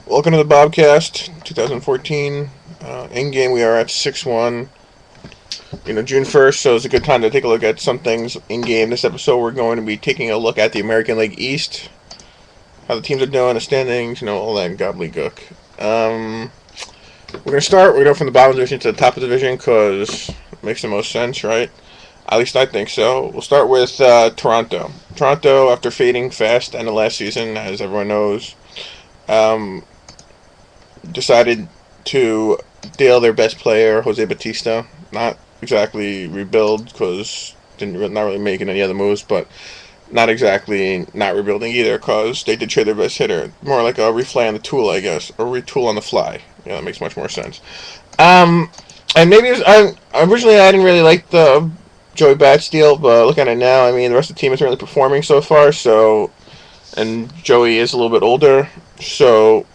Welcome to the Bobcast 2014. In game, we are at 6-1. June 1st, so it's a good time to take a look at some things in game. This episode, we're going to be taking a look at the American League East, how the teams are doing, the standings, all that gobbledygook. We're going to start. We're going to go from the bottom division to the top of the division because it makes the most sense, right? At least I think so. We'll start with Toronto. Toronto, after fading fast end of last season, as everyone knows, um, decided to deal their best player, Jose Bautista. Not exactly rebuild because not really making any other moves, but not exactly not rebuilding either because they did trade their best hitter. More like a refly on the tool, I guess, or retool on the fly. Yeah, that makes much more sense. And maybe originally I didn't really like the Joey Bats deal, but look at it now. I mean, the rest of the team isn't really performing so far. So, and Joey is a little bit older, so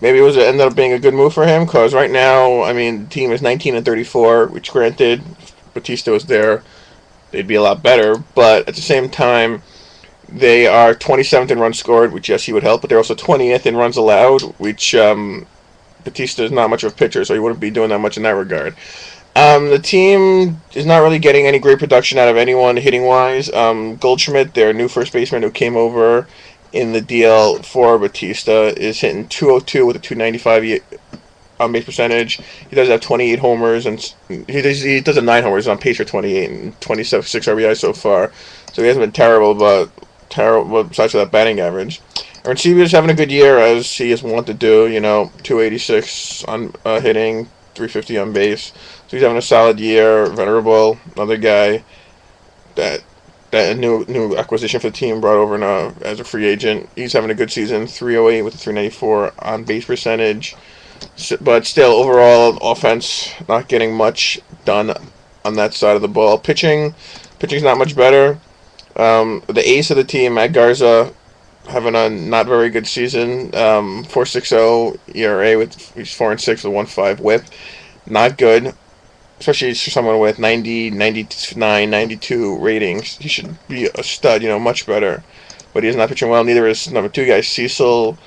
maybe ended up being a good move for him because right now, I mean, the team is 19-34, which granted, if Batista was there, they'd be a lot better. But at the same time, they are 27th in runs scored, which yes, he would help, but they're also 20th in runs allowed, which Batista is not much of a pitcher, so he wouldn't be doing that much in that regard. The team is not really getting any great production out of anyone hitting wise. Goldschmidt, their new first baseman who came over in the deal for Batista, is hitting 202 with a 295 on base percentage. He does have 28 homers and he does have 9 homers. He's on pace for 28 and 26 RBI so far. So he hasn't been terrible, but terrible besides for that batting average. Arancibia is having a good year as he is wont to do. 286 on hitting, 350 on base. So he's having a solid year. Venerable, another guy that new acquisition for the team brought over as a free agent. He's having a good season, 308 with a 394 on base percentage. But still, overall offense not getting much done on that side of the ball. Pitching's not much better. The ace of the team, Matt Garza, having a not very good season. 4.60 ERA with he's 4-6 with 1.5 WHIP. Not good, especially for someone with 90, 99, 92 ratings. He should be a stud, much better. But he is not pitching well. Neither is number 2 guy, Cecil.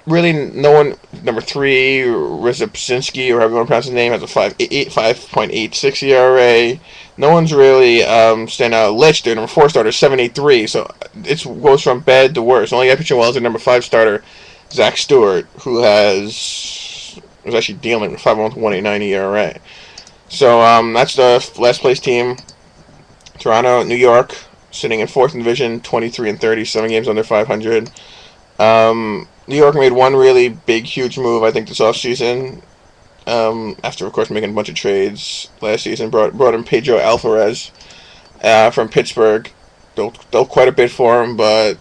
Really, no one. Number 3, Rizepsinski, or however you want to pronounce his name, has a 5.86 ERA. No one's really standing out. Lich, their number 4 starter, 7.83. So it goes from bad to worse. The only guy pitching well is their number 5 starter, Zach Stewart, who was actually dealing with 5.189 ERA. So that's the last place team. Toronto, New York, sitting in 4th division, 23-30, 7 games under 500. New York made one really big, huge move, I think, this offseason. After, of course, making a bunch of trades last season. Brought in Pedro Alvarez from Pittsburgh. They'll quite a bit for him, but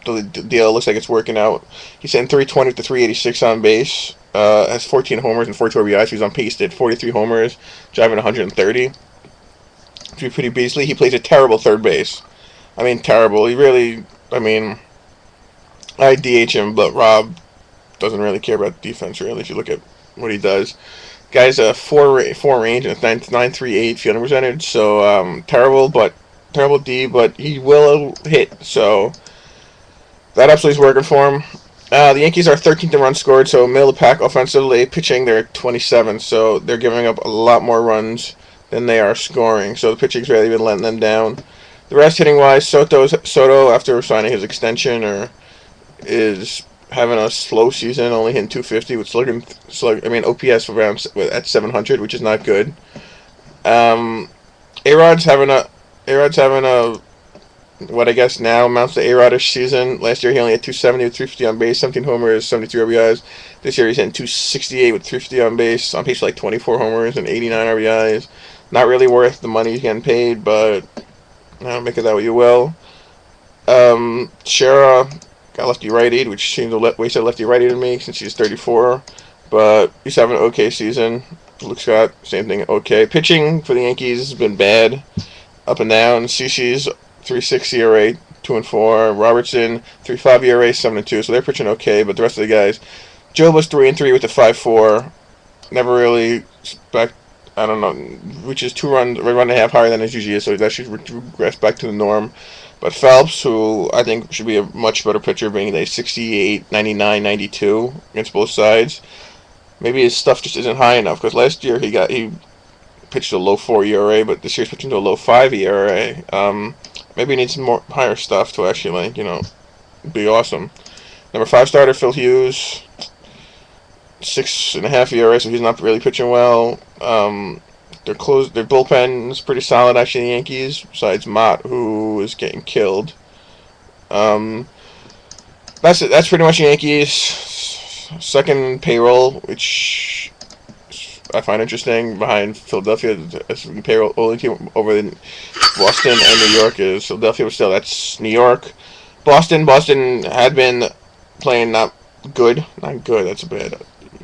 the deal looks like it's working out. He's hitting 320 to 386 on base. Has 14 homers and 42 RBIs. He's on pace to hit 43 homers, driving 130. To be pretty beastly. He plays a terrible third base. I mean, terrible. He really, I DH him, but Rob doesn't really care about defense, really, if you look at what he does. Guy's a 4 range and a 9.38 fielding percentage, so terrible D, but he will hit, so that absolutely is working for him. The Yankees are 13th in runs scored, so middle of the pack offensively. Pitching, they're 27th, so they're giving up a lot more runs than they are scoring, so the pitching's really been letting them down. The rest, hitting-wise, Soto, after signing his extension, is having a slow season, only hitting 250 with OPS around at 700, which is not good. A-Rod's having a what I guess now amounts to A-Rodish season. Last year he only had 270 with 350 on base, 17 homers, 73 RBIs. This year he's hitting 268 with 350 on base, on pace for like 24 homers and 89 RBIs. Not really worth the money he's getting paid, but make of that what you will. Shara got lefty-rightied, which seems a waste of lefty-righty to me since he's 34. But he's having an okay season. Luke Scott, same thing, okay. Pitching for the Yankees has been bad, up and down. CC's 3.6 ERA, 2-4. Robertson, 3.5 ERA, 7-2. So they're pitching okay, but the rest of the guys. Joe was 3-3 with a 5.4. Never really I don't know, which is 2 runs, a run and a half higher than it usually is, so that should regress back to the norm. But Phelps, who I think should be a much better pitcher, being a 68, 99, 92 against both sides. Maybe his stuff just isn't high enough, because last year he pitched a low 4 ERA, but this year's pitching to a low 5 ERA. Maybe he needs some more higher stuff to actually, be awesome. Number 5 starter, Phil Hughes, 6.5 ERA, so he's not really pitching well. Their bullpen is pretty solid, actually, the Yankees, besides Mott, who is getting killed. That's it. That's pretty much the Yankees. Second payroll, which I find interesting, behind Philadelphia. Payroll only team over in Boston and New York is Philadelphia, but still, that's New York. Boston had been playing not good. That's a bad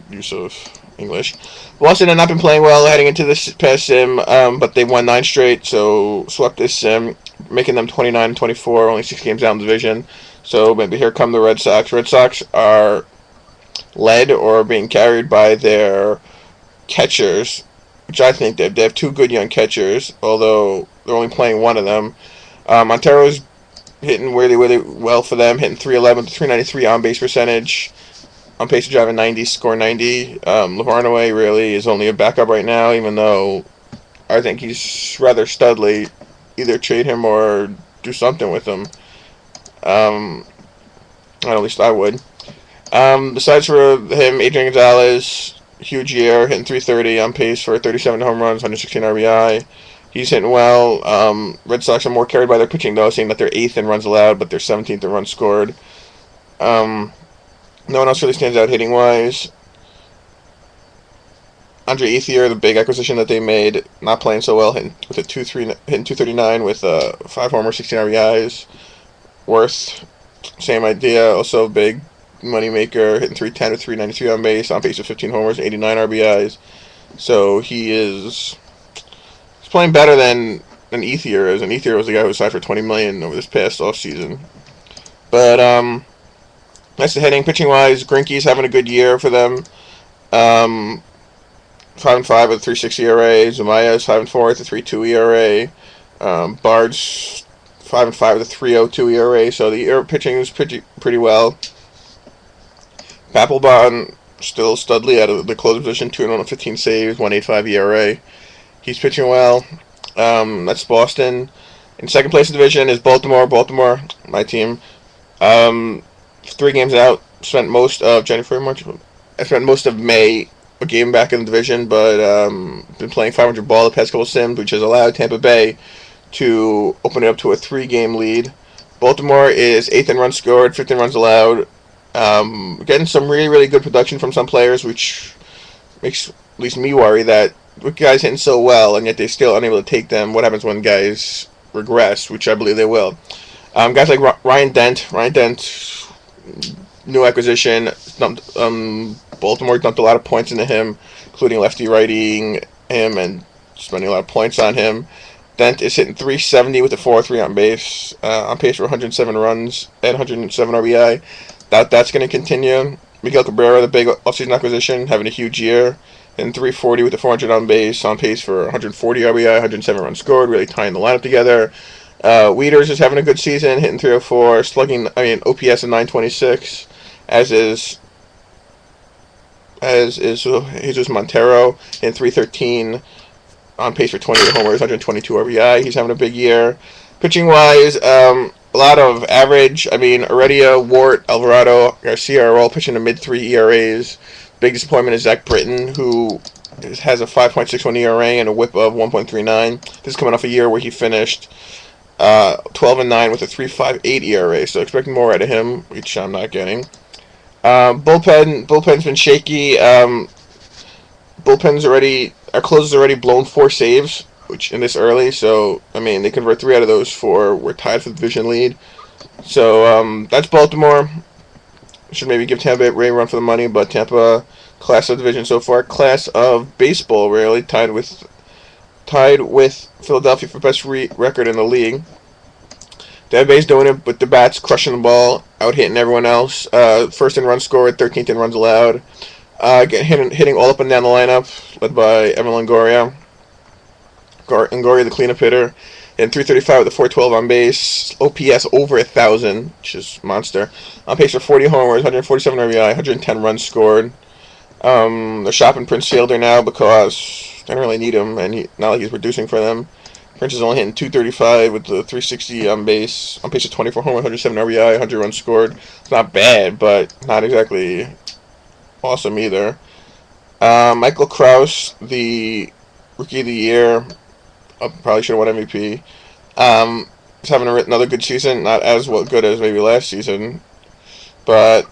use of English. Boston had not been playing well heading into this past sim, but they won 9 straight, so swept this sim, making them 29-24, only 6 games out in the division. So maybe here come the Red Sox. Red Sox are led or being carried by their catchers, which I think they have 2 good young catchers, although they're only playing one of them. Montero's hitting really, really well for them, hitting 311 to 393 on base percentage. On pace to drive a 90, score 90. Lavarnway really is only a backup right now, even though I think he's rather studly. Either trade him or do something with him. At least I would. Besides for him, Adrian Gonzalez, huge year, hitting 330, on pace for 37 home runs, 116 RBI. He's hitting well. Red Sox are more carried by their pitching, though, saying that they're 8th in runs allowed, but they're 17th in runs scored. No one else really stands out hitting-wise. Andre Ethier, the big acquisition that they made, not playing so well, hitting 239 with 5 homers, 16 RBIs. Worth, same idea, also a big moneymaker, hitting 310 with 393 on base, on pace with 15 homers, 89 RBIs. So he's playing better than Ethier is, and Ethier was the guy who signed for $20 million over this past offseason. But that's the hitting. Pitching-wise, Greinke's having a good year for them. 5-5 with a 3.6 ERA. Zumaya's 5-4 with a 3.2 ERA. Bard's 5-5 with a 3.02 ERA. So the pitching is pretty well. Papelbon still studly out of the closer position, 215 saves, 1.85 ERA. He's pitching well. That's Boston. In second place in the division is Baltimore. Baltimore, my team. 3 games out. Spent most of May a game back in the division, but been playing 500 ball the past couple sims, which has allowed Tampa Bay to open it up to a 3-game lead. Baltimore is 8th in runs scored, 5th in runs allowed. Getting some really, really good production from some players, which makes at least me worry that with guys hitting so well, and yet they're still unable to take them. What happens when guys regress, which I believe they will. Guys like Ryan Dent, new acquisition. Baltimore dumped a lot of points into him, including lefty-rightying him and spending a lot of points on him. Dent is hitting 370 with a 4.3 on base, on pace for 107 runs and 107 RBI. That's going to continue. Miguel Cabrera, the big offseason acquisition, having a huge year, hitting 340 with a 400 on base, on pace for 140 RBI, 107 runs scored, really tying the lineup together. Wieters is having a good season, hitting 304, slugging, OPS of 926, as is Jesus Montero, hitting 313, on pace for 28 homers, 122 RBI. He's having a big year. Pitching-wise, a lot of average. Heredia, Wart, Alvarado, Garcia are all pitching to mid-3 ERAs. Big disappointment is Zach Britton, who has a 5.61 ERA and a whip of 1.39. This is coming off a year where he finished 12-9 with a 3.58 ERA, so expecting more out of him, which I'm not getting. Bullpen's been shaky. Our closer's already blown 4 saves, which in this early, so they convert 3 out of those 4. We're tied for the division lead. So that's Baltimore. Should maybe give Tampa Bay a run for the money, but Tampa, class of division so far, class of baseball really, tied with Philadelphia for best record in the league. Tampa Bay's doing it with the bats, crushing the ball, out hitting everyone else. First in runs scored, 13th in runs allowed. Hitting all up and down the lineup, led by Evan Longoria. Longoria, the cleanup hitter. hitting 335 with a 412 on base. OPS over 1,000, which is monster. On pace for 40 homers, 147 RBI, 110 runs scored. They're shopping Prince Fielder now because they don't really need him, and not like he's producing for them. Prince is only hitting 235 with the 360 on base. On pace for 24 homers, 107 RBI, 100 runs scored. It's not bad, but not exactly awesome either. Michael Krause, the Rookie of the Year, probably should have won MVP. He's having another good season, not as good as maybe last season, but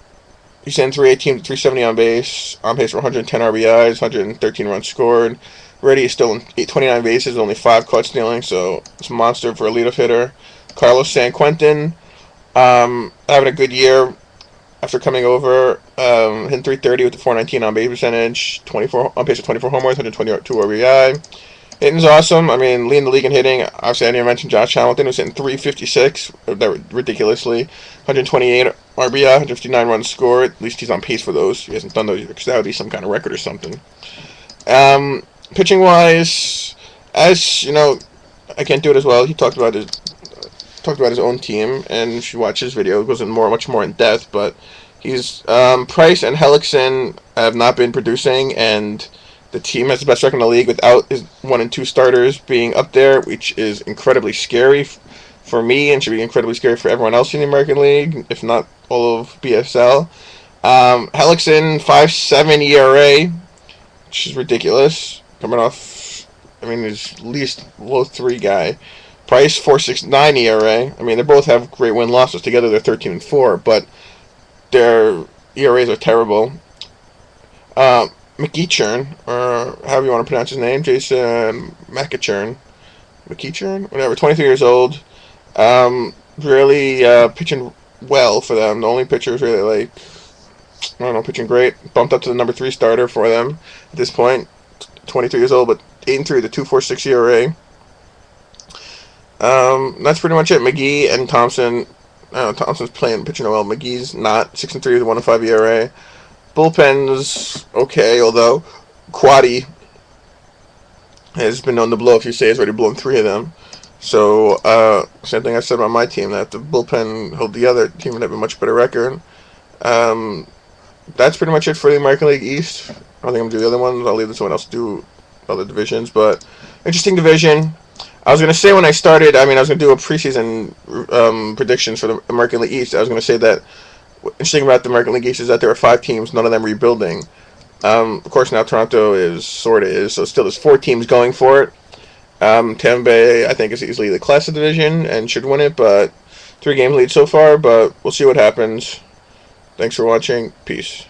he's in 318 to 370 on base, on pace for 110 RBIs, 113 runs scored. Reddy is still in 29 bases, only 5 caught stealing, so it's a monster for a leadoff hitter. Carlos Sanquentin, having a good year after coming over, hitting 330 with the 419 on base percentage, 24 on pace for 24 homers, 122 RBI. Hitting's awesome. I mean, leading the league in hitting. Obviously, I didn't mention Josh Hamilton, who's hitting 356, ridiculously. 128 RBI, 159 runs scored. At least he's on pace for those. He hasn't done those because that would be some kind of record or something. Pitching wise, as you know, I can't do it as well. He talked about his own team, and if you watch his video, it goes in much more in depth. But he's Price and Hellickson have not been producing, and the team has the best record in the league without his 1 and 2 starters being up there, which is incredibly scary for me and should be incredibly scary for everyone else in the American League, if not all of BSL. Hellickson, 5.7 ERA, which is ridiculous. Coming off, I mean, his least low 3 guy. Price, 4.69 ERA. I mean, they both have great win losses. Together, they're 13 and 4, but their ERAs are terrible. McEachern, or however you want to pronounce his name, Jason McEachern, whatever, 23 years old, really pitching well for them. The only pitcher is really, pitching great. Bumped up to the number 3 starter for them at this point, 23 years old, but 8-3 with a 2.46 ERA. That's pretty much it. McGee and Thompson, Thompson's pitching well. McGee's not, 6-3 with a 1.05 ERA. Bullpen's okay, although Quaddy has been known to blow a few saves, already blown 3 of them. So, same thing I said about my team, that the bullpen held the other team would have a much better record. That's pretty much it for the American League East. I don't think I'm going to do the other ones. I'll leave it to someone else to do other divisions, but interesting division. I was going to say when I started, I was going to do a preseason predictions for the American League East. I was going to say that interesting about the American League East is that there are 5 teams, none of them rebuilding. Of course, now Toronto is, so still there's 4 teams going for it. Tampa Bay, I think, is easily the class of division and should win it, but 3 game lead so far, but we'll see what happens. Thanks for watching. Peace.